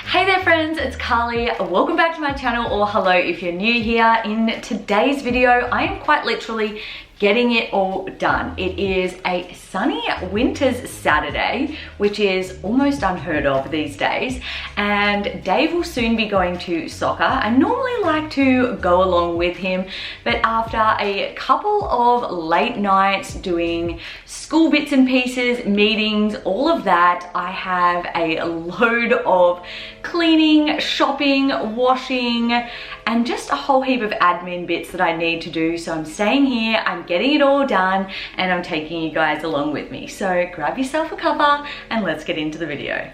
Hey there friends, it's Carly. Welcome back to my channel, or hello if you're new here. In today's video, I am quite literally getting it all done. It is a sunny winter's Saturday, which is almost unheard of these days, and Dave will soon be going to soccer. I normally like to go along with him, but after a couple of late nights doing school bits and pieces, meetings, all of that, I have a load of cleaning, shopping, washing, and just a whole heap of admin bits that I need to do. So I'm staying here, I'm getting it all done, and I'm taking you guys along with me. So grab yourself a cuppa and let's get into the video.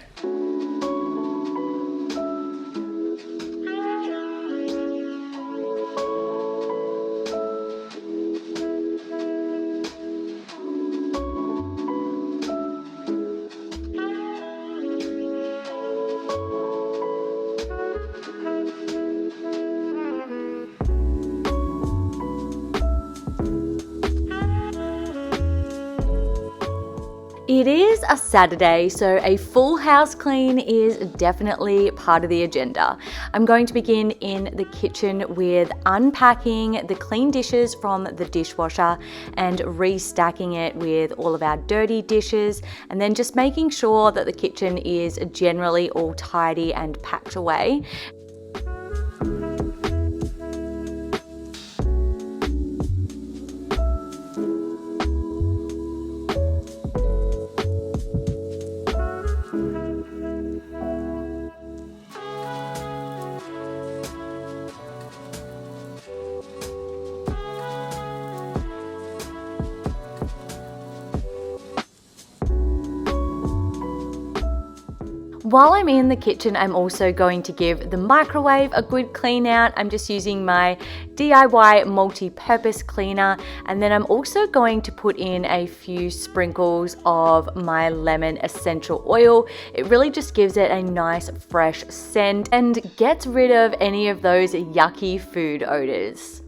It is a Saturday, so a full house clean is definitely part of the agenda. I'm going to begin in the kitchen with unpacking the clean dishes from the dishwasher and restacking it with all of our dirty dishes, and then just making sure that the kitchen is generally all tidy and packed away. While I'm in the kitchen, I'm also going to give the microwave a good clean out. I'm just using my DIY multi-purpose cleaner, and then I'm also going to put in a few sprinkles of my lemon essential oil. It really just gives it a nice fresh scent and gets rid of any of those yucky food odors.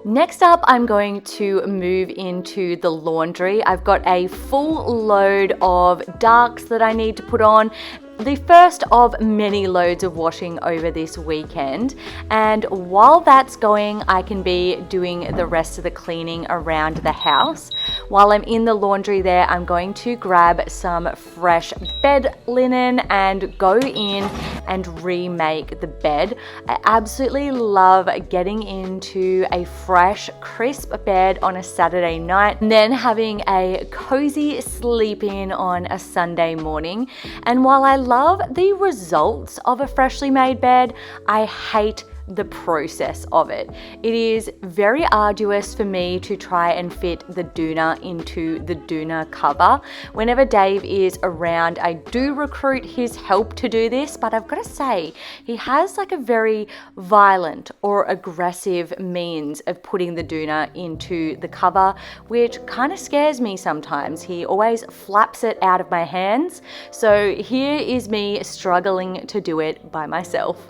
Next up, I'm going to move into the laundry. I've got a full load of darks that I need to put on. The first of many loads of washing over this weekend, and while that's going, I can be doing the rest of the cleaning around the house. While I'm in the laundry there, I'm going to grab some fresh bed linen and go in and remake the bed. I absolutely love getting into a fresh, crisp bed on a Saturday night and then having a cozy sleep in on a Sunday morning. And while I love the results of a freshly made bed, I hate the process of it. It is very arduous for me to try and fit the doona into the doona cover. Whenever Dave is around, I do recruit his help to do this, but I've got to say, he has like a very violent or aggressive means of putting the doona into the cover, which kind of scares me sometimes. He always flaps it out of my hands. So here is me struggling to do it by myself.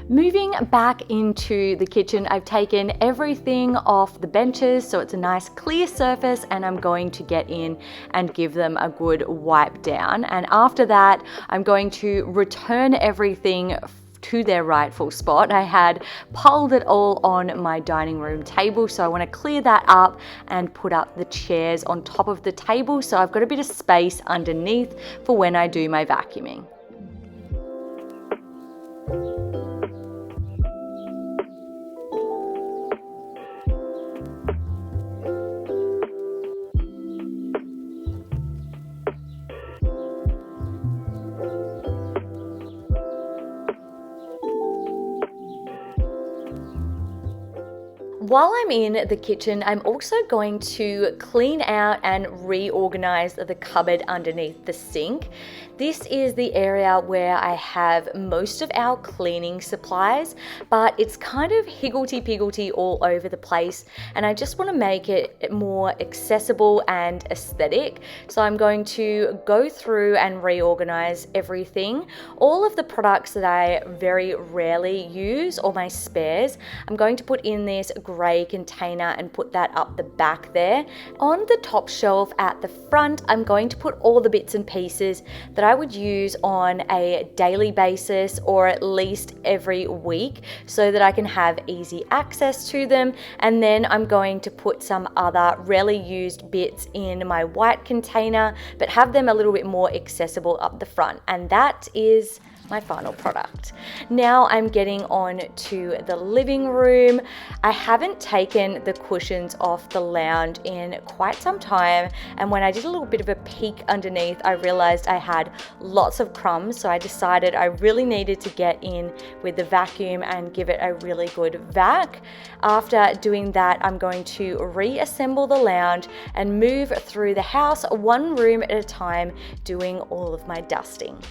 Moving back into the kitchen, I've taken everything off the benches so it's a nice clear surface, and I'm going to get in and give them a good wipe down. And after that, I'm going to return everything to their rightful spot. I had piled it all on my dining room table, so I want to clear that up and put up the chairs on top of the table so I've got a bit of space underneath for when I do my vacuuming. While I'm in the kitchen, I'm also going to clean out and reorganize the cupboard underneath the sink. This is the area where I have most of our cleaning supplies, but it's kind of higgledy-piggledy all over the place, and I just want to make it more accessible and aesthetic. So I'm going to go through and reorganize everything. All of the products that I very rarely use, or my spares, I'm going to put in this gray container and put that up the back there. On the top shelf at the front, I'm going to put all the bits and pieces that I would use on a daily basis, or at least every week, so that I can have easy access to them. And then I'm going to put some other rarely used bits in my white container, but have them a little bit more accessible up the front. And that is my final product. Now I'm getting on to the living room. I haven't taken the cushions off the lounge in quite some time, and when I did a little bit of a peek underneath, I realized I had lots of crumbs, so I decided I really needed to get in with the vacuum and give it a really good vac. After doing that, I'm going to reassemble the lounge and move through the house one room at a time, doing all of my dusting.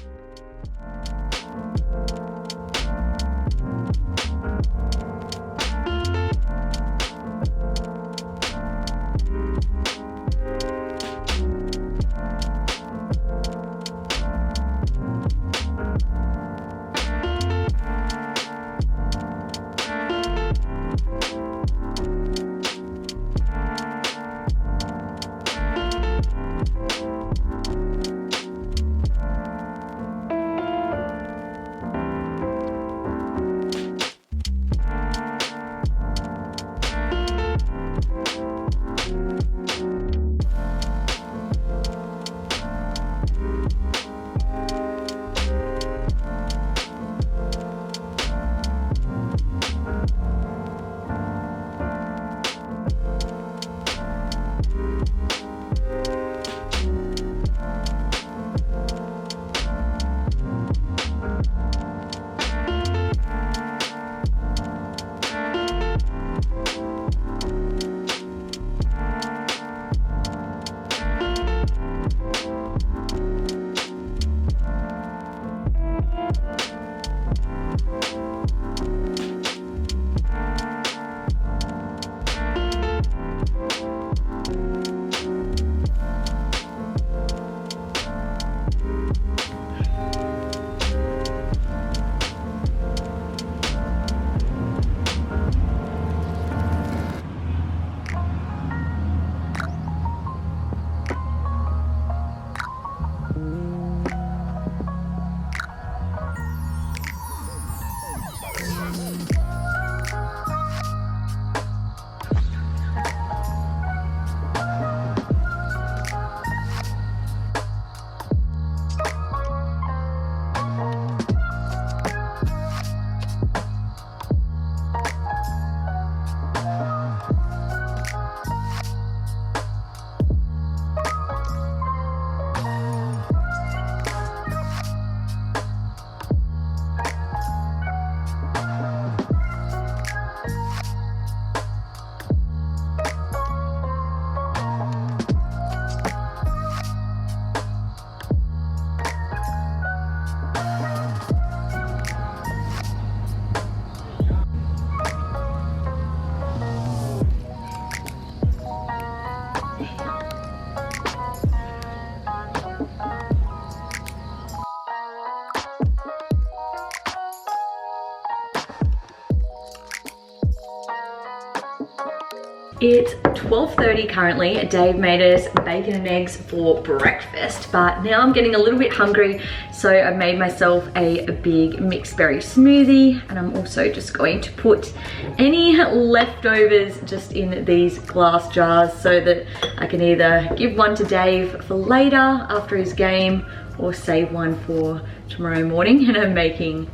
It's 12:30 currently. Dave made us bacon and eggs for breakfast, but now I'm getting a little bit hungry, so I made myself a big mixed berry smoothie, and I'm also just going to put any leftovers just in these glass jars so that I can either give one to Dave for later after his game or save one for tomorrow morning. And I'm making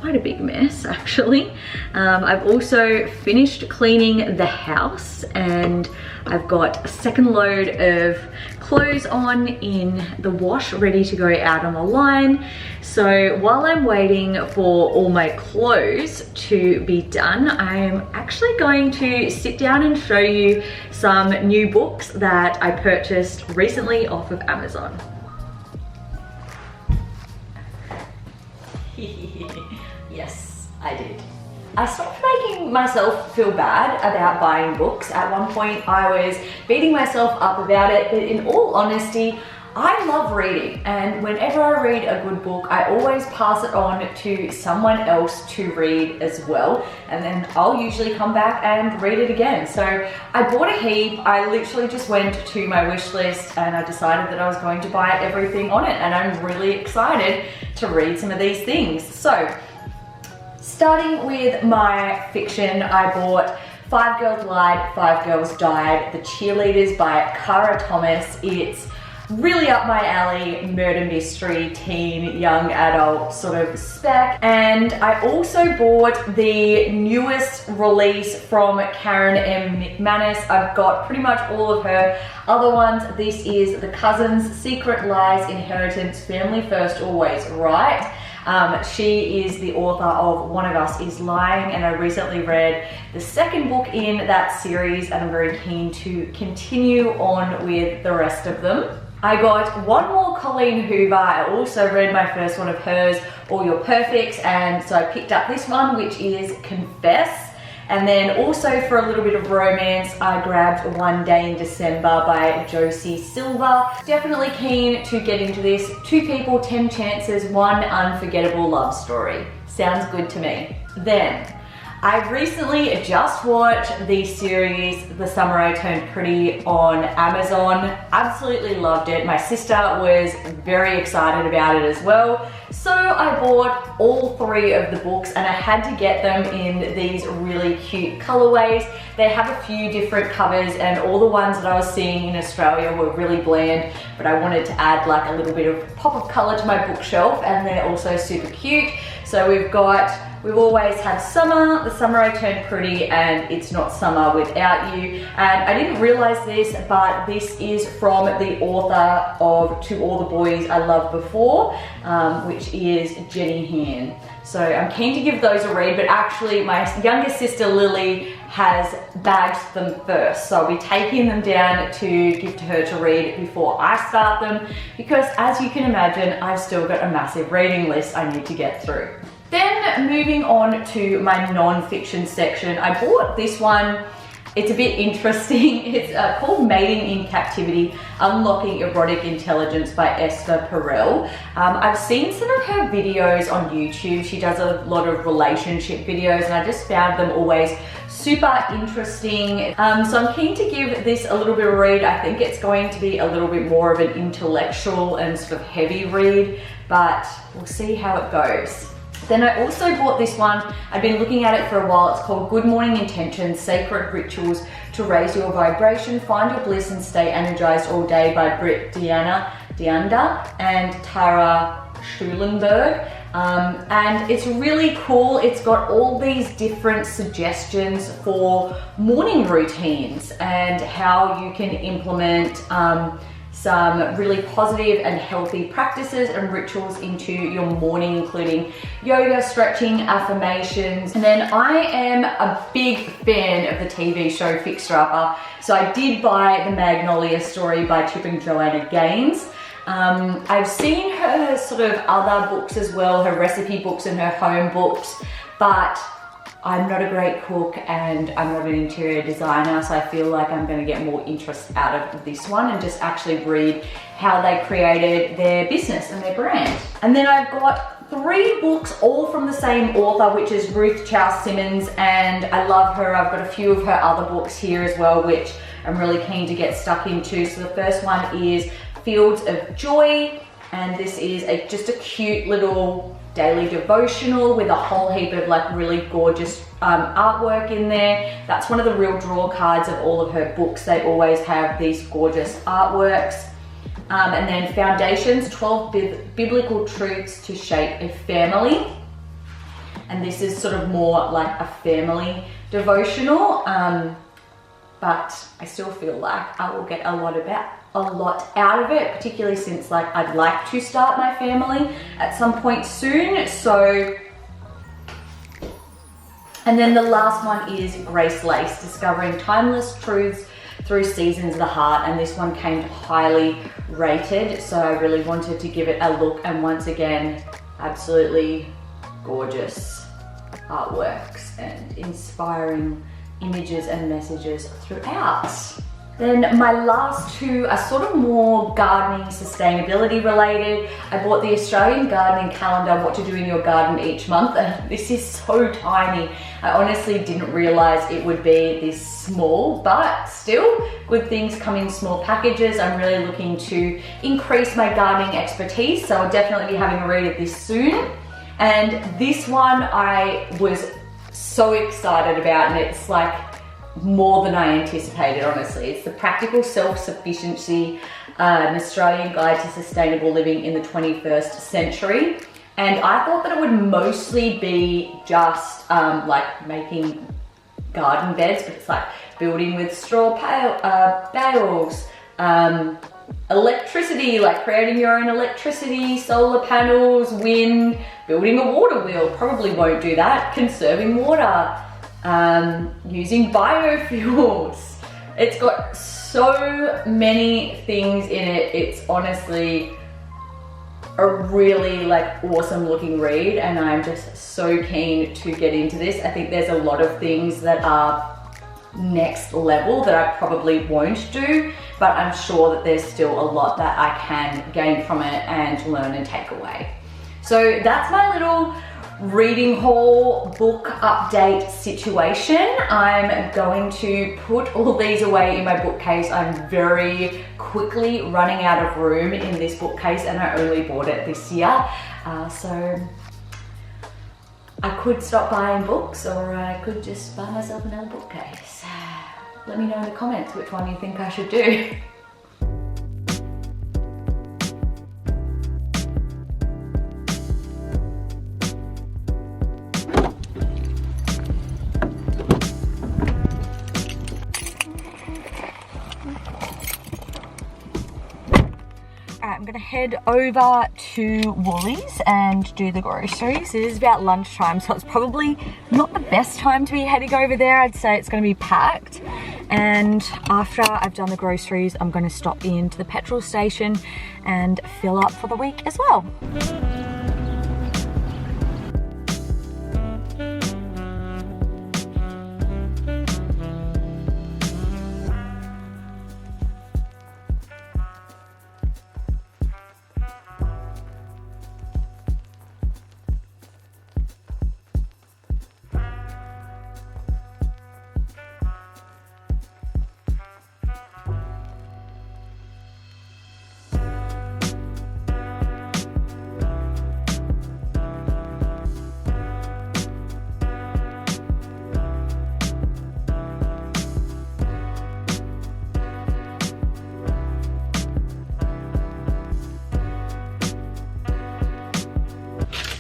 quite a big mess actually. I've also finished cleaning the house, and I've got a second load of clothes on in the wash ready to go out on the line. So while I'm waiting for all my clothes to be done, I'm actually going to sit down and show you some new books that I purchased recently off of Amazon. Yes, I did. I stopped making myself feel bad about buying books. At one point I was beating myself up about it, but in all honesty, I love reading, and whenever I read a good book, I always pass it on to someone else to read as well, and then I'll usually come back and read it again. So I bought a heap. I literally just went to my wish list and I decided that I was going to buy everything on it, and I'm really excited to read some of these things. So starting with my fiction, I bought 5 Girls Lied, 5 Girls Died, The Cheerleaders by Cara Thomas. It's really up my alley, murder mystery, teen, young adult sort of spec. And I also bought the newest release from Karen M. McManus. I've got pretty much all of her other ones. This is The Cousins, Secret Lies, Inheritance, Family First, Always Right. She is the author of One of Us is Lying, and I recently read the second book in that series, and I'm very keen to continue on with the rest of them. I got one more Colleen Hoover. I also read my first one of hers, All Your Perfects, and so I picked up this one, which is Confess. And then also for a little bit of romance, I grabbed One Day in December by Josie Silver. Definitely keen to get into this. 2 people, 10 chances, one unforgettable love story. Sounds good to me. Then, I recently just watched the series The Summer I Turned Pretty on Amazon. Absolutely loved it. My sister was very excited about it as well. So I bought all 3 of the books, and I had to get them in these really cute colorways. They have a few different covers, and all the ones that I was seeing in Australia were really bland, but I wanted to add like a little bit of pop of color to my bookshelf, and they're also super cute. So we've always had summer, The Summer I Turned Pretty, and It's Not Summer Without You. And I didn't realize this, but this is from the author of To All the Boys I Loved Before, which is Jenny Han. So I'm keen to give those a read, but actually my younger sister Lily has bagged them first. So I'll be taking them down to give to her to read before I start them, because as you can imagine, I've still got a massive reading list I need to get through. Then moving on to my non-fiction section, I bought this one. It's a bit interesting. It's called Mating in Captivity, Unlocking Erotic Intelligence by Esther Perel. I've seen some of her videos on YouTube. She does a lot of relationship videos, and I just found them always super interesting. So I'm keen to give this a little bit of a read. I think it's going to be a little bit more of an intellectual and sort of heavy read, but we'll see how it goes. Then I also bought this one. I've been looking at it for a while. It's called Good Morning Intentions, Sacred Rituals to Raise Your Vibration, Find Your Bliss and Stay Energized All Day by Britt Deanda and Tara Schulenberg. And it's really cool. It's got all these different suggestions for morning routines and how you can implement some really positive and healthy practices and rituals into your morning, including yoga, stretching, affirmations. And then I am a big fan of the TV show Fixer Upper, so I did buy The Magnolia Story by Chip and Joanna Gaines. I've seen her sort of other books as well, her recipe books and her home books, but I'm not a great cook and I'm not an interior designer, so I feel like I'm going to get more interest out of this one and just actually read how they created their business and their brand. And then I've got 3 books all from the same author, which is Ruth Chou Simmons, and I love her. I've got a few of her other books here as well, which I'm really keen to get stuck into. So the first one is Fields of Joy, and this is just a cute little daily devotional with a whole heap of like really gorgeous artwork in there. That's one of the real draw cards of all of her books. They always have these gorgeous artworks. And then Foundations, 12 Biblical Truths to Shape a Family. and this is sort of more like a family devotional, but I still feel like I will get a lot out of it, particularly since like I'd like to start my family at some point soon. So, and then the last one is Grace Lace, Discovering Timeless Truths Through Seasons of the Heart, and this one came highly rated, so I really wanted to give it a look. And once again, absolutely gorgeous artworks and inspiring images and messages throughout. Then my last two are sort of more gardening, sustainability related. I bought the Australian Gardening Calendar, What to Do in Your Garden Each Month, and this is so tiny. I honestly didn't realize it would be this small, but still, good things come in small packages. I'm really looking to increase my gardening expertise, so I'll definitely be having a read of this soon. And this one I was so excited about, and it's like more than I anticipated, honestly. It's the Practical Self-Sufficiency, an Australian Guide to Sustainable Living in the 21st Century. And I thought that it would mostly be just like making garden beds, but it's like building with straw bales, electricity, like creating your own electricity, solar panels, wind, building a water wheel, probably won't do that, conserving water, using biofuels. It's got so many things in it. It's honestly a really like awesome looking read, and I'm just so keen to get into this. I think there's a lot of things that are next level that I probably won't do, but I'm sure that there's still a lot that I can gain from it and learn and take away. So that's my little reading haul book update situation. I'm going to put all these away in my bookcase. I'm very quickly running out of room in this bookcase, and I only bought it this year. So I could stop buying books, or I could just buy myself another bookcase. Let me know in the comments which one you think I should do. I'm gonna head over to Woolies and do the groceries. It is about lunchtime, so it's probably not the best time to be heading over there. I'd say it's gonna be packed. And after I've done the groceries, I'm gonna stop into the petrol station and fill up for the week as well.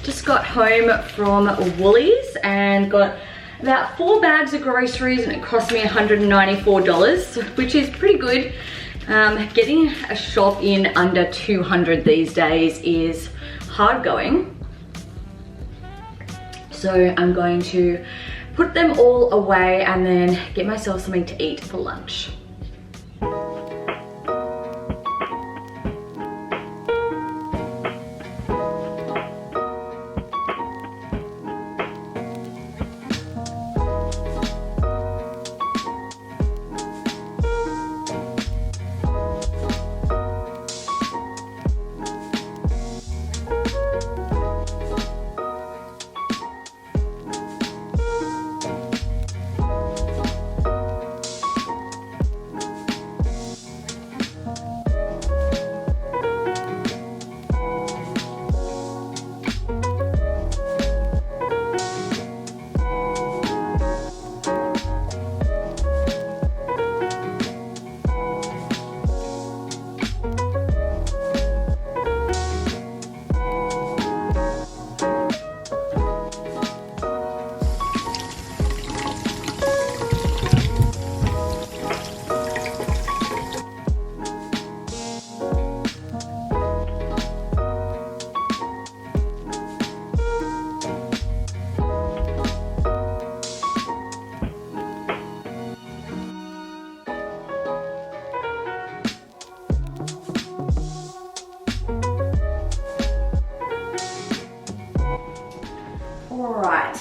Just got home from Woolies and got about 4 bags of groceries, and it cost me $194, which is pretty good. Getting a shop in under $200 these days is hard going. So I'm going to put them all away and then get myself something to eat for lunch.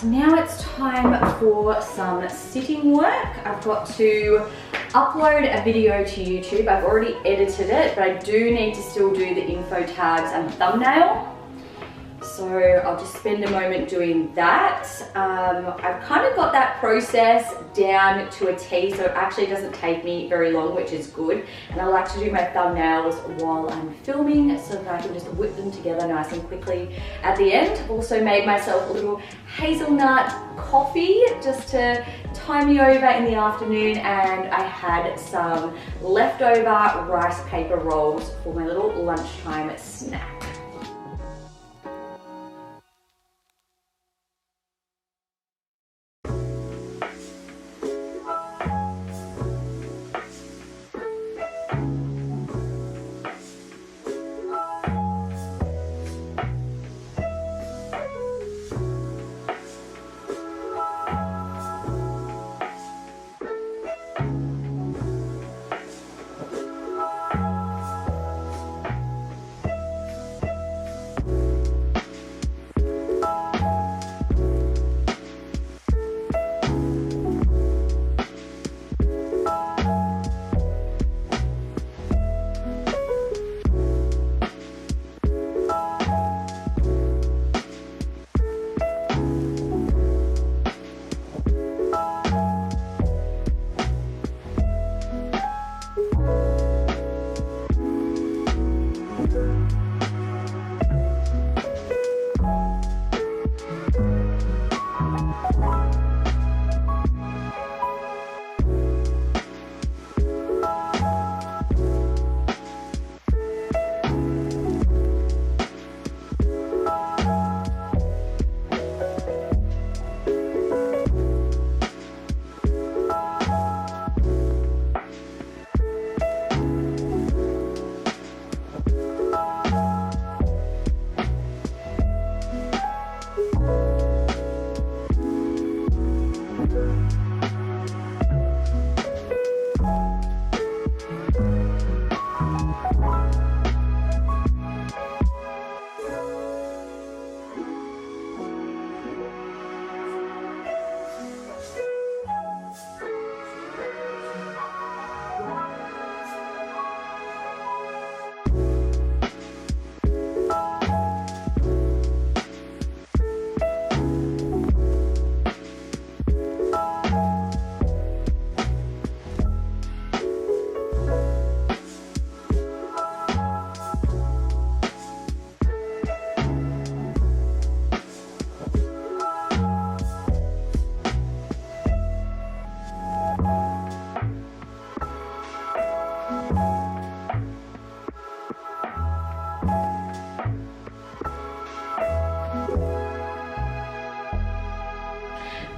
now it's time for some sitting work. I've got to upload a video to YouTube. I've already edited it, but I do need to still do the info tags and thumbnail. So I'll just spend a moment doing that. I've kind of got that process down to a T, so it actually doesn't take me very long, which is good. And I like to do my thumbnails while I'm filming so that I can just whip them together nice and quickly at the end. I've also made myself a little hazelnut coffee just to tie me over in the afternoon, and I had some leftover rice paper rolls for my little lunchtime snack.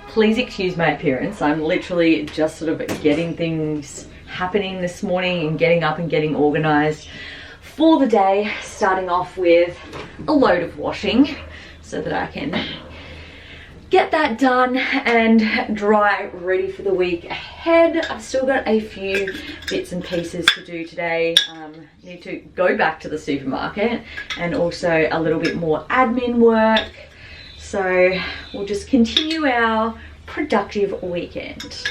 Please excuse my appearance. I'm literally just sort of getting things happening this morning and getting up and getting organized for the day, starting off with a load of washing so that I can get that done and dry, ready for the week ahead. I've still got a few bits and pieces to do today. Need to go back to the supermarket and also a little bit more admin work. So we'll just continue our productive weekend.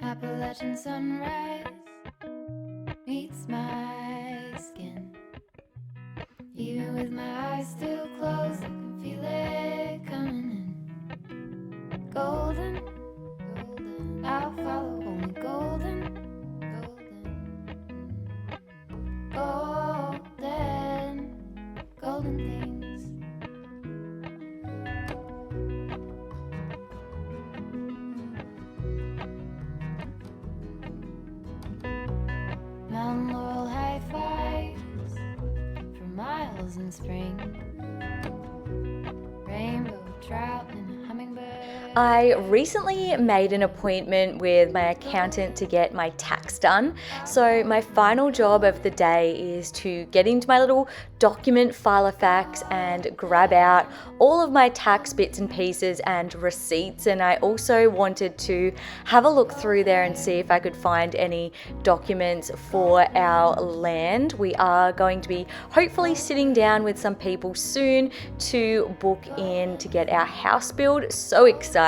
Appalachian sunrise meets my skin. Even with my eyes still closed, I can feel it coming in. Golden, golden, I'll follow only golden, golden, golden, golden things. Mountain laurel high fives for miles in spring. Rainbow trout and a hummingbird. I recently made an appointment with my accountant to get my tax done. So my final job of the day is to get into my little document Filofax and grab out all of my tax bits and pieces and receipts. And I also wanted to have a look through there and see if I could find any documents for our land. We are going to be hopefully sitting down with some people soon to book in to get our house built. So exciting.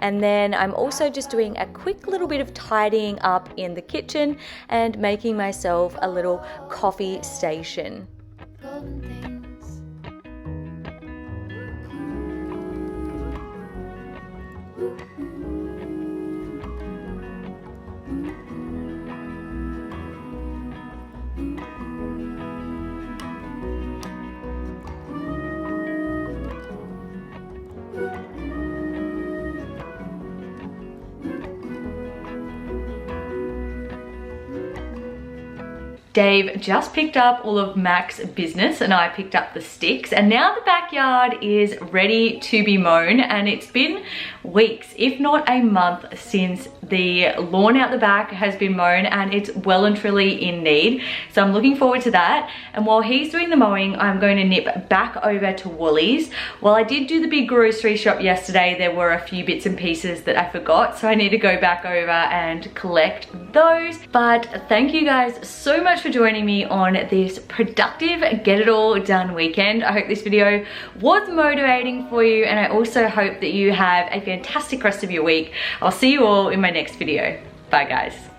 And then I'm also just doing a quick little bit of tidying up in the kitchen and making myself a little coffee station. golden things. Dave just picked up all of Mac's business and I picked up the sticks, and now the backyard is ready to be mown. And it's been weeks, if not a month, since the lawn out the back has been mown, and it's well and truly in need. So I'm looking forward to that. And while he's doing the mowing, I'm going to nip back over to Woolies. While I did do the big grocery shop yesterday, there were a few bits and pieces that I forgot, so I need to go back over and collect those. But thank you guys so much for joining me on this productive get it all done weekend. I hope this video was motivating for you, and I also hope that you have a fantastic rest of your week. I'll see you all in my next video. Bye guys.